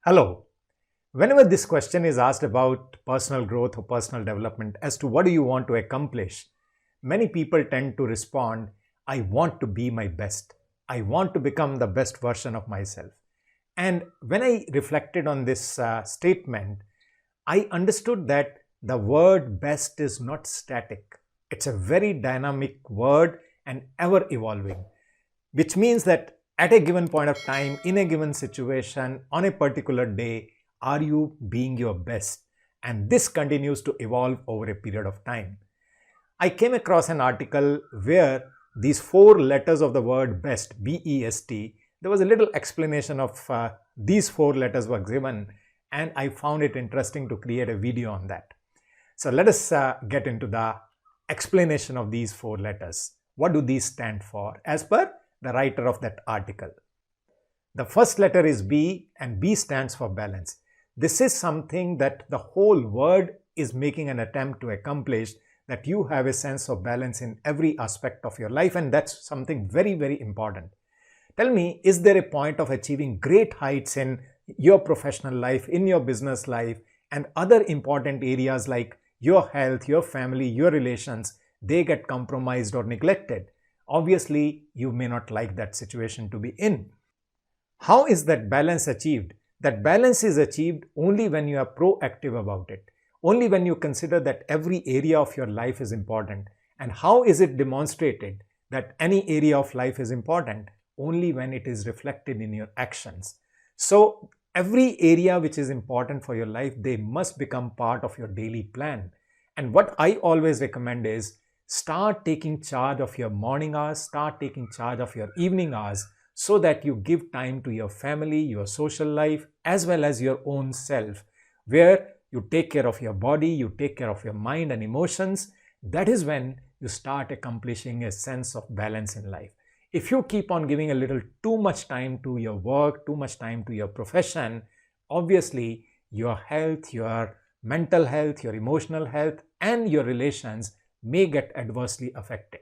Hello. Whenever this question is asked about personal growth or personal development as to what do you want to accomplish, many people tend to respond, I want to be my best. I want to become the best version of myself. And when I reflected on this statement, I understood that the word best is not static. It's a very dynamic word and ever evolving, which means that at a given point of time, in a given situation, on a particular day, are you being your best? And this continues to evolve over a period of time. I came across an article where these four letters of the word best, B.E.S.T, there was a little explanation of these four letters were given, and I found it interesting to create a video on that. So let us get into the explanation of these four letters. What do these stand for as per the writer of that article? The first letter is B, and B stands for balance. This is something that the whole world is making an attempt to accomplish, that you have a sense of balance in every aspect of your life, and that's something very, very important. Tell me, is there a point of achieving great heights in your professional life, in your business life, and other important areas like your health, your family, your relations, they get compromised or neglected? Obviously, you may not like that situation to be in. How is that balance achieved? That balance is achieved only when you are proactive about it. Only when you consider that every area of your life is important. And how is it demonstrated that any area of life is important? Only when it is reflected in your actions. So every area which is important for your life, they must become part of your daily plan. And what I always recommend is, start taking charge of your morning hours, start taking charge of your evening hours, so that you give time to your family, your social life, as well as your own self, where you take care of your body, you take care of your mind and emotions. That is when you start accomplishing a sense of balance in life. If you keep on giving a little too much time to your work, too much time to your profession, obviously your health, your mental health, your emotional health, and your relations may get adversely affected.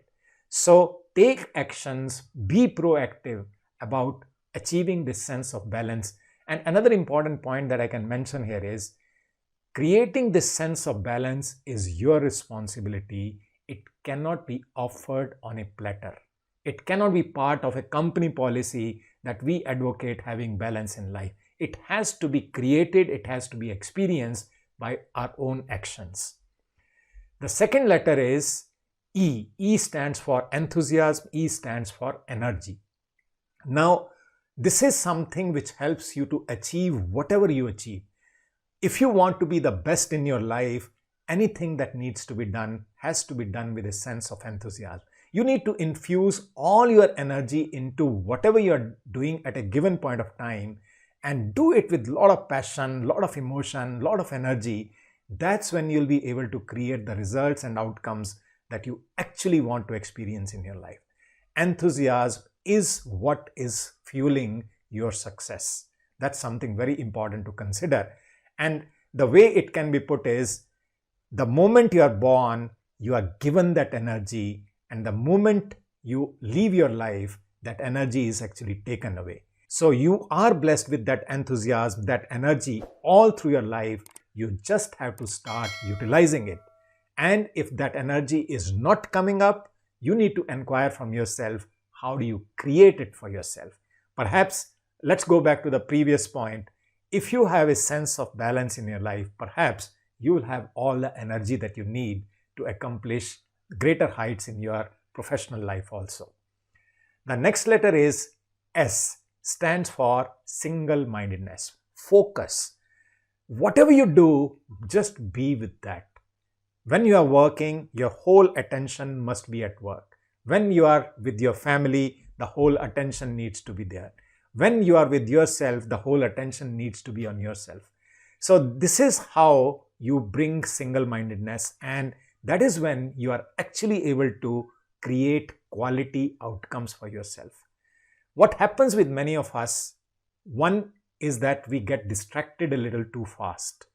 So take actions, be proactive about achieving this sense of balance. And another important point that I can mention here is, creating this sense of balance is your responsibility. It cannot be offered on a platter. It cannot be part of a company policy that we advocate having balance in life. It has to be created, it has to be experienced by our own actions. The second letter is E. E stands for enthusiasm, E stands for energy. Now, this is something which helps you to achieve whatever you achieve. If you want to be the best in your life, anything that needs to be done has to be done with a sense of enthusiasm. You need to infuse all your energy into whatever you're doing at a given point of time, and do it with a lot of passion, a lot of emotion, a lot of energy. That's when you'll be able to create the results and outcomes that you actually want to experience in your life. Enthusiasm is what is fueling your success. That's something very important to consider. And the way it can be put is, the moment you are born, you are given that energy, and the moment you leave your life, that energy is actually taken away. So you are blessed with that enthusiasm, that energy all through your life. You just have to start utilizing it. And if that energy is not coming up, you need to inquire from yourself, how do you create it for yourself? Perhaps, let's go back to the previous point. If you have a sense of balance in your life, perhaps you will have all the energy that you need to accomplish greater heights in your professional life also. The next letter is S, stands for single-mindedness, focus. Whatever you do, just be with that. When you are working, your whole attention must be at work. When you are with your family, the whole attention needs to be there. When you are with yourself, the whole attention needs to be on yourself. So this is how you bring single-mindedness, and that is when you are actually able to create quality outcomes for yourself. What happens with many of us, one is that we get distracted a little too fast.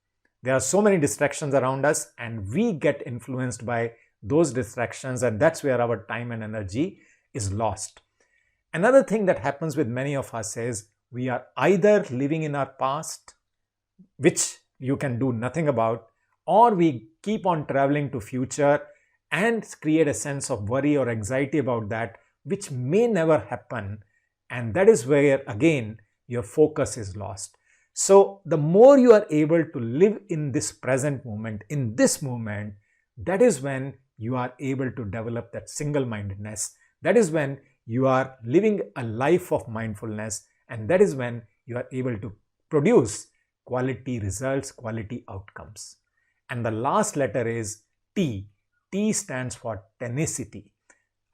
There are so many distractions around us, and we get influenced by those distractions, and that's where our time and energy is lost. Another thing that happens with many of us is, we are either living in our past which you can do nothing about, or we keep on traveling to future and create a sense of worry or anxiety about that, which may never happen. And that is where, again, your focus is lost. So the more you are able to live in this present moment, in this moment, that is when you are able to develop that single-mindedness. That is when you are living a life of mindfulness, and that is when you are able to produce quality results, quality outcomes. And the last letter is T. T stands for tenacity.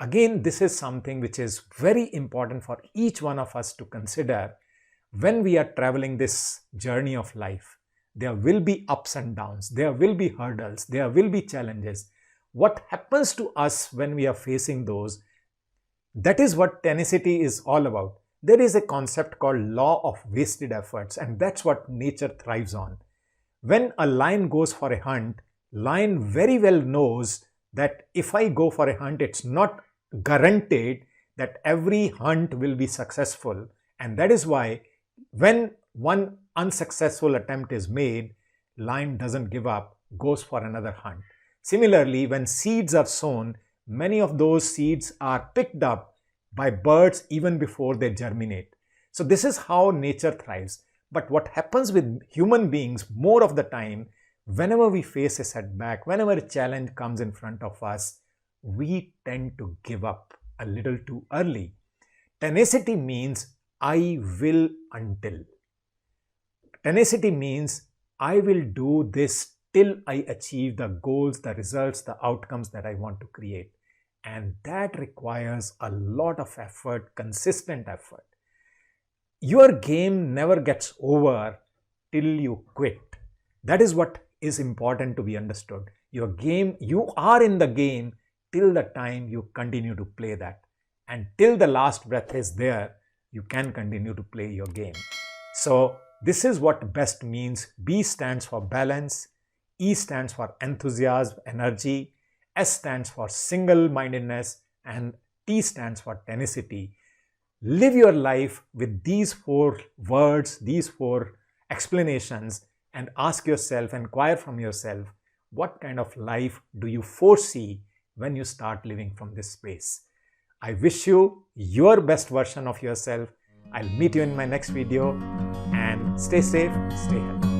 Again, this is something which is very important for each one of us to consider when we are traveling this journey of life. There will be ups and downs, there will be hurdles, there will be challenges. What happens to us when we are facing those? That is what tenacity is all about. There is a concept called law of wasted efforts, and that's what nature thrives on. When a lion goes for a hunt, lion very well knows that if I go for a hunt, it's not guaranteed that every hunt will be successful. And that is why when one unsuccessful attempt is made, lion doesn't give up, goes for another hunt. Similarly, when seeds are sown, many of those seeds are picked up by birds even before they germinate. So this is how nature thrives. But what happens with human beings more of the time, whenever we face a setback, whenever a challenge comes in front of us, we tend to give up a little too early. Tenacity means I will until. Tenacity means I will do this till I achieve the goals, the results, the outcomes that I want to create. And that requires a lot of effort, consistent effort. Your game never gets over till you quit. That is what is important to be understood. Your game, you are in the game till the time you continue to play that. And till the last breath is there, you can continue to play your game. So this is what B.E.S.T means. B stands for balance, E stands for enthusiasm, energy, S stands for single-mindedness, and T stands for tenacity. Live your life with these 4 words, these 4 explanations, and ask yourself, inquire from yourself, what kind of life do you foresee when you start living from this space? I wish you your best version of yourself. I'll meet you in my next video, and stay safe, stay healthy.